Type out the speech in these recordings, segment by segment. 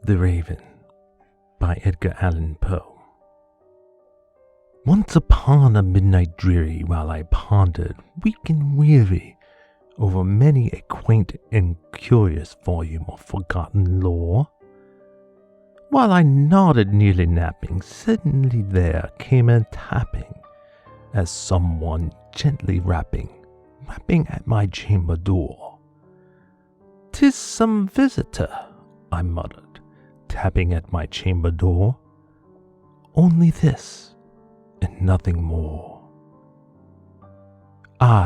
The Raven by Edgar Allen Poe. Once upon a midnight dreary, while I pondered, weak and weary, over many a quaint and curious volume of forgotten lore, while I nodded nearly napping, suddenly there came a tapping, as someone gently rapping at my chamber door. "'Tis some visitor," I muttered, tapping at my chamber door. "Only this, and nothing more."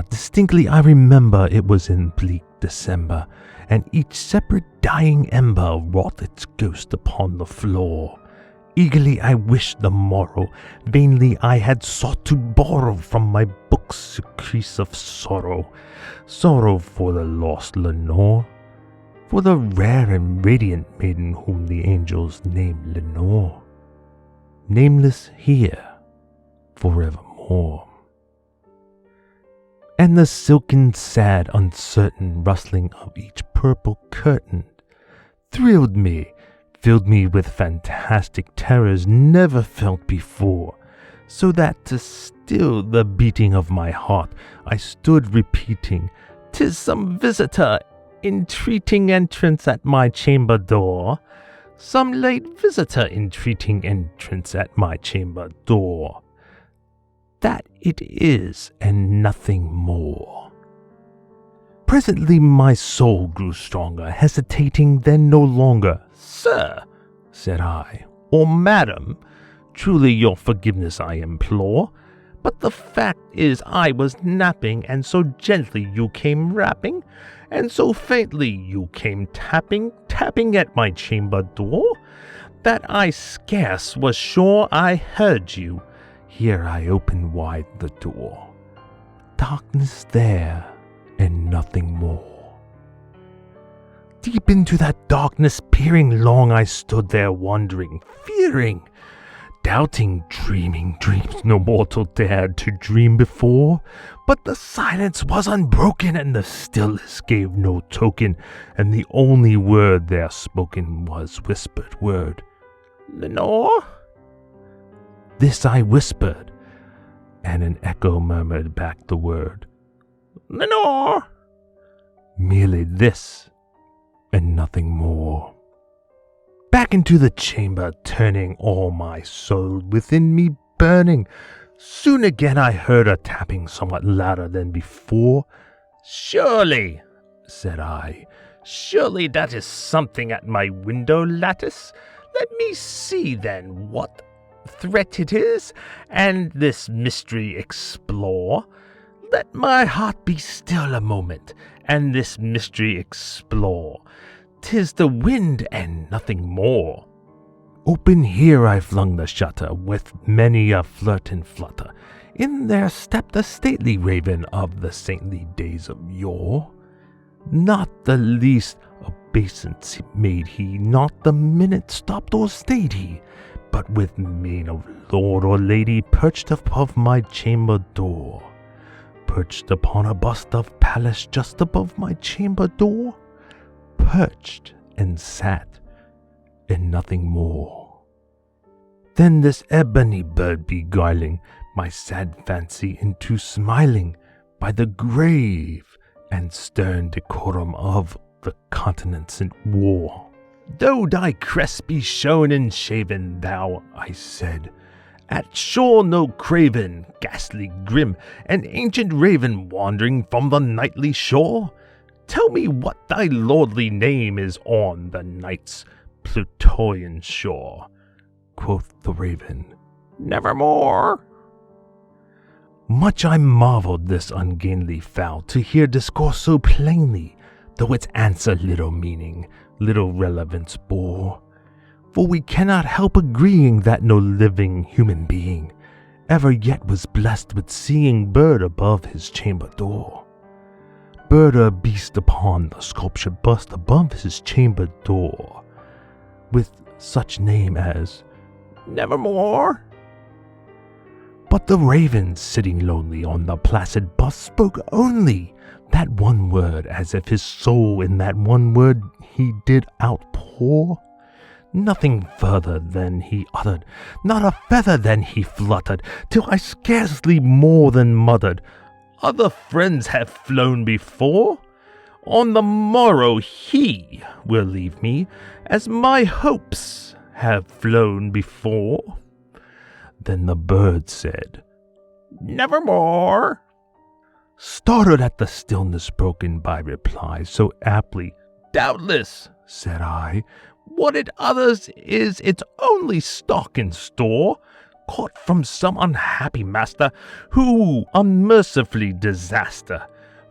Distinctly I remember it was in bleak December, and each separate dying ember wrought its ghost upon the floor. Eagerly I wished the morrow, vainly I had sought to borrow from my books secretes of sorrow, sorrow for the lost Lenore, for the rare and radiant maiden whom the angels named Lenore, nameless here forevermore. And the silken, sad, uncertain rustling of each purple curtain thrilled me, filled me with fantastic terrors never felt before, so that to still the beating of my heart I stood repeating, "'Tis some visitor entreating entrance at my chamber door, some late visitor entreating entrance at my chamber door. That it is, and nothing more." Presently my soul grew stronger, hesitating then no longer. "Sir," said I, "or madam, truly your forgiveness I implore, but the fact is I was napping, and so gently you came rapping, and so faintly you came tapping at my chamber door, that I scarce was sure I heard you. Here I opened wide the door. Darkness there, and nothing more." Deep into that darkness peering, long I stood there wondering, fearing, doubting, dreaming dreams no mortal dared to dream before. But the silence was unbroken, and the stillness gave no token, and the only word there spoken was whispered word, "Lenore?" This I whispered, and an echo murmured back the word, "Lenore." Merely this, and nothing more. Back into the chamber turning, all my soul within me burning. Soon again I heard a tapping somewhat louder than before. "Surely," said I, "surely that is something at my window lattice. Let me see then what threat it is, and this mystery explore. Let my heart be still a moment, and this mystery explore. 'Tis the wind and nothing more." Open here I flung the shutter, with many a flirt and flutter. In there stepped a stately raven of the saintly days of yore. Not the least obeisance made he, not the minute stopped or stayed he, but with mien of lord or lady perched above my chamber door, perched upon a bust of Pallas just above my chamber door, perched and sat, and nothing more. Then this ebony bird beguiling my sad fancy into smiling, by the grave and stern decorum of the countenance in war, "Though thy crest be shown and shaven, thou," I said, "art sure no craven, ghastly grim, an ancient raven wandering from the nightly shore? Tell me what thy lordly name is on the night's Plutonian shore." Quoth the raven, "Nevermore." Much I marveled this ungainly fowl to hear discourse so plainly, though its answer little meaning, little relevance bore. For we cannot help agreeing that no living human being ever yet was blessed with seeing bird above his chamber door, bird or beast upon the sculptured bust above his chamber door, with such name as Nevermore. But the raven, sitting lonely on the placid bust, spoke only that one word, as if his soul in that one word he did outpour. Nothing further than he uttered, not a feather than he fluttered, till I scarcely more than muttered, "Other friends have flown before. On the morrow he will leave me, as my hopes have flown before." Then the bird said, "Nevermore." Startled at the stillness broken by replies so aptly, "Doubtless," said I, "what it utters is its only stock in store, caught from some unhappy master, who, unmercifully disaster,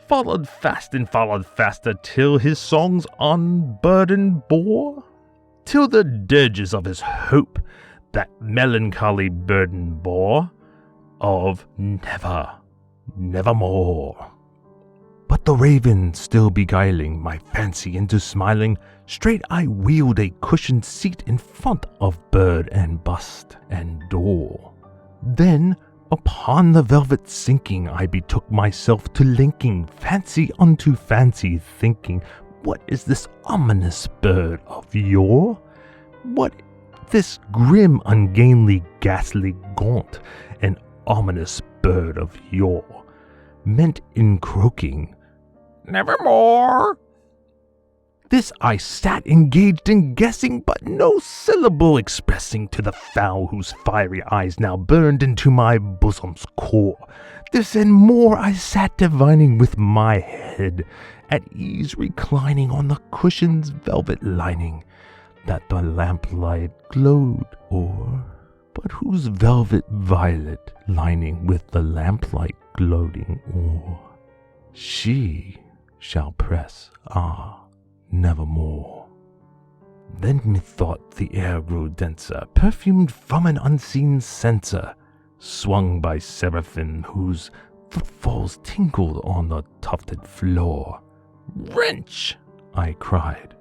followed fast and followed faster, till his songs unburdened bore, till the dirges of his hope that melancholy burden bore, of nevermore." But the raven still beguiling my fancy into smiling, straight I wheeled a cushioned seat in front of bird and bust and door. Then upon the velvet sinking, I betook myself to linking fancy unto fancy, thinking, what is this ominous bird of yore? What this grim, ungainly, ghastly, gaunt, and ominous bird of yore meant in croaking, "Nevermore"? This I sat engaged in guessing, but no syllable expressing to the fowl whose fiery eyes now burned into my bosom's core. This and more I sat divining with my head at ease reclining on the cushion's velvet lining, that the lamplight glowed o'er, but whose velvet violet lining with the lamplight gloating o'er, she shall press, nevermore. Then methought the air grew denser, perfumed from an unseen censer, swung by seraphim whose footfalls tinkled on the tufted floor. "Wretch," I cried,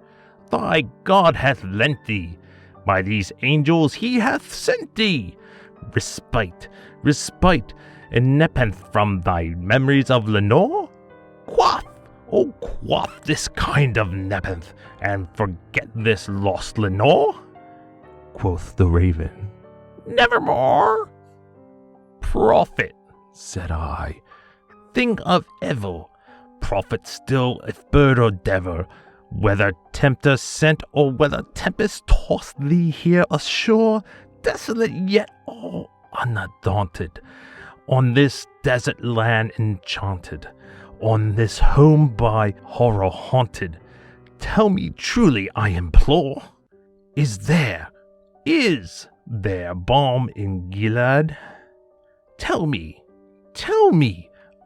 "thy God hath lent thee, by these angels he hath sent thee, respite, and nepenthe from thy memories of Lenore? Quaff, oh quaff this kind of nepenthe, and forget this lost Lenore." Quoth the raven, "Nevermore." "Prophet," said I, "thing of evil, prophet still, if bird or devil, whether tempter sent or whether tempest tossed thee here ashore, desolate yet all undaunted, on this desert land enchanted, on this home by horror haunted, tell me truly, I implore, is there balm in Gilead? Tell me,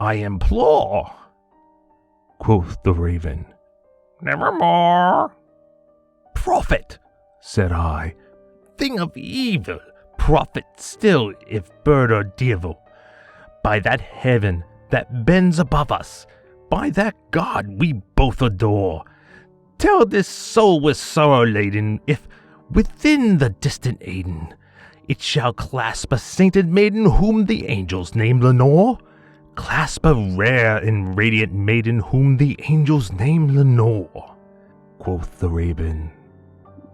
I implore." Quoth the raven, "Nevermore." "Prophet," said I, "thing of evil, prophet still, if bird or devil, by that heaven that bends above us, by that God we both adore, tell this soul with sorrow laden, if within the distant Aden it shall clasp a sainted maiden whom the angels name Lenore, clasp a rare and radiant maiden whom the angels name Lenore." Quoth the raven,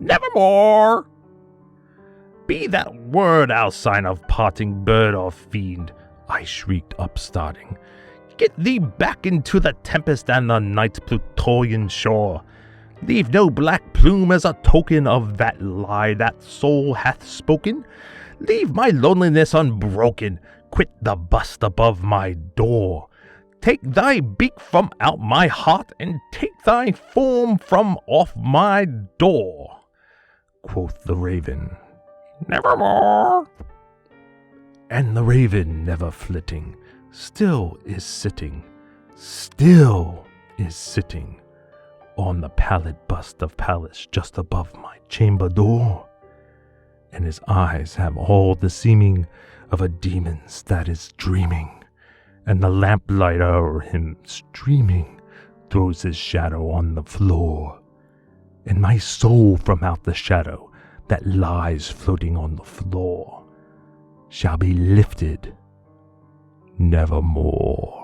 "Nevermore." "Be that word our sign of parting, bird or fiend," I shrieked upstarting. "Get thee back into the tempest and the night's Plutonian shore. Leave no black plume as a token of that lie that soul hath spoken. Leave my loneliness unbroken. Quit the bust above my door. Take thy beak from out my heart, and take thy form from off my door." Quoth the raven, "Nevermore." And the raven, never flitting, still is sitting on the pallid bust of Pallas just above my chamber door, and his eyes have all the seeming of a demon's that is dreaming, and the lamplight o'er him streaming throws his shadow on the floor, and my soul from out the shadow that lies floating on the floor shall be lifted nevermore.